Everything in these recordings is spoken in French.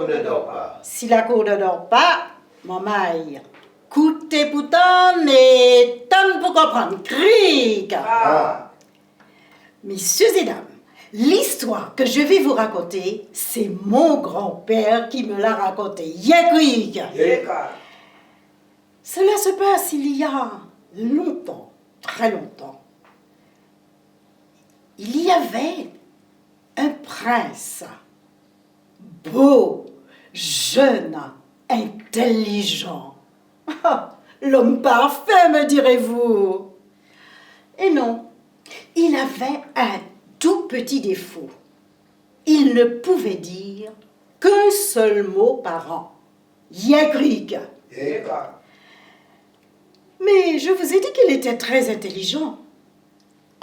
cour ne dort pas. Si la cour ne dort pas, maman, coûtez poutan et tant pour comprendre. Cric. Messieurs et dames, l'histoire que je vais vous raconter, c'est mon grand-père qui me l'a racontée. Yekric. Cela se passe il y a longtemps, très longtemps. Il y avait un prince, beau, jeune, intelligent. L'homme parfait, me direz-vous. Et non, il avait un tout petit défaut. Il ne pouvait dire qu'un seul mot par an. Yekric. Mais je vous ai dit qu'il était très intelligent.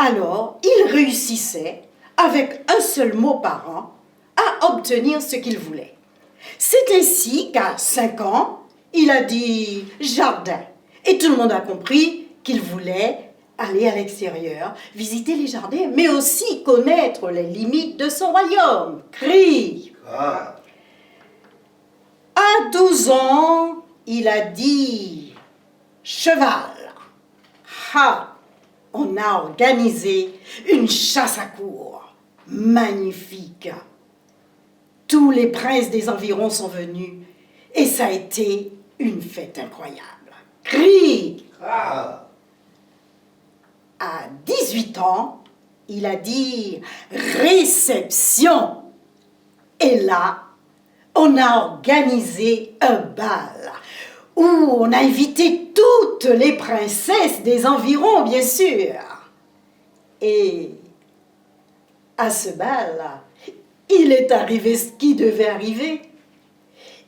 Alors, il réussissait, avec un seul mot par an, à obtenir ce qu'il voulait. C'est ainsi qu'à 5 ans, il a dit « jardin ». Et tout le monde a compris qu'il voulait aller à l'extérieur, visiter les jardins, mais aussi connaître les limites de son royaume. Crie. À 12 ans, il a dit « cheval ». On a organisé une chasse à courre. Magnifique. Tous les princes des environs sont venus et ça a été une fête incroyable. Crie. À 18 ans, il a dit réception. Et là, on a organisé un bal où on a invité toutes les princesses des environs, bien sûr. Et à ce bal, il est arrivé ce qui devait arriver.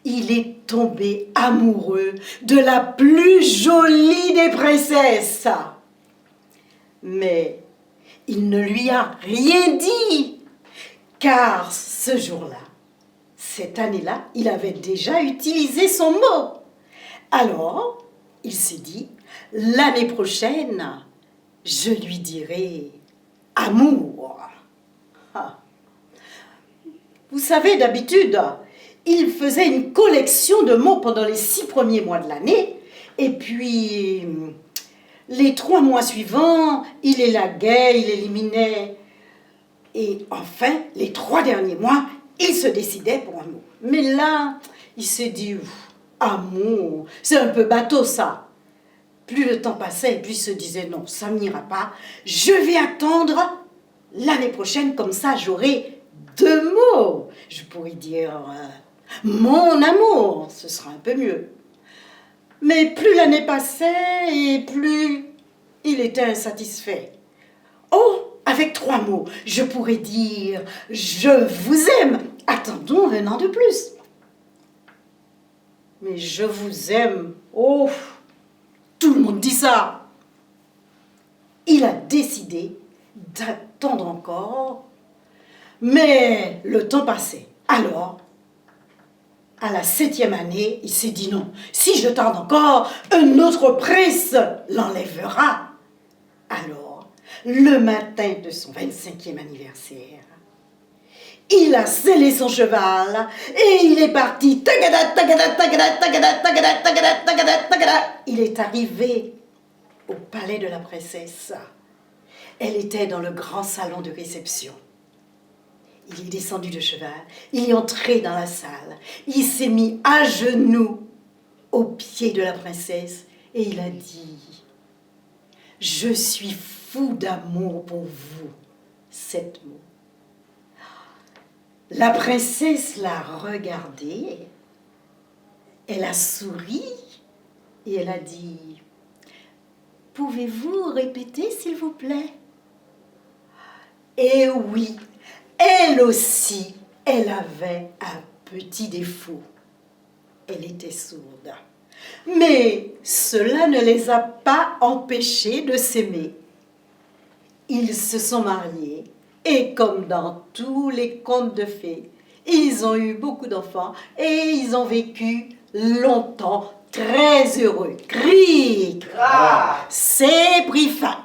Il est tombé amoureux de la plus jolie des princesses. Mais il ne lui a rien dit, car ce jour-là, cette année-là, il avait déjà utilisé son mot. Alors, il s'est dit, l'année prochaine, je lui dirai amour. Vous savez, d'habitude, il faisait une collection de mots pendant les 6 premiers mois de l'année, et puis les 3 mois suivants, il élaguait, il éliminait, et enfin, les 3 derniers mois, il se décidait pour un mot. Mais là, il s'est dit, amour, c'est un peu bateau ça. Plus le temps passait, et plus il se disait, non, ça n'ira pas, je vais attendre l'année prochaine, comme ça j'aurai 2 mots. Je pourrais dire mon amour, ce sera un peu mieux. Mais plus l'année passait et plus il était insatisfait. Oh, avec 3 mots, je pourrais dire je vous aime. Attendons 1 an de plus. Mais je vous aime, oh, tout le monde dit ça. Il a décidé d'attendre encore. Mais le temps passait. Alors, à la 7e année, il s'est dit non. Si je tarde encore, un autre prince l'enlèvera. Alors, le matin de son 25e anniversaire, il a scellé son cheval et il est parti. Il est arrivé au palais de la princesse. Elle était dans le grand salon de réception. Il est descendu de cheval, il est entré dans la salle, il s'est mis à genoux aux pieds de la princesse et il a dit « Je suis fou d'amour pour vous », 7 mots. La princesse l'a regardé, elle a souri et elle a dit « Pouvez-vous répéter s'il vous plaît ?» Et oui, elle aussi, elle avait un petit défaut. Elle était sourde. Mais cela ne les a pas empêchés de s'aimer. Ils se sont mariés et comme dans tous les contes de fées, ils ont eu beaucoup d'enfants et ils ont vécu longtemps très heureux. Cric! C'est pris fin.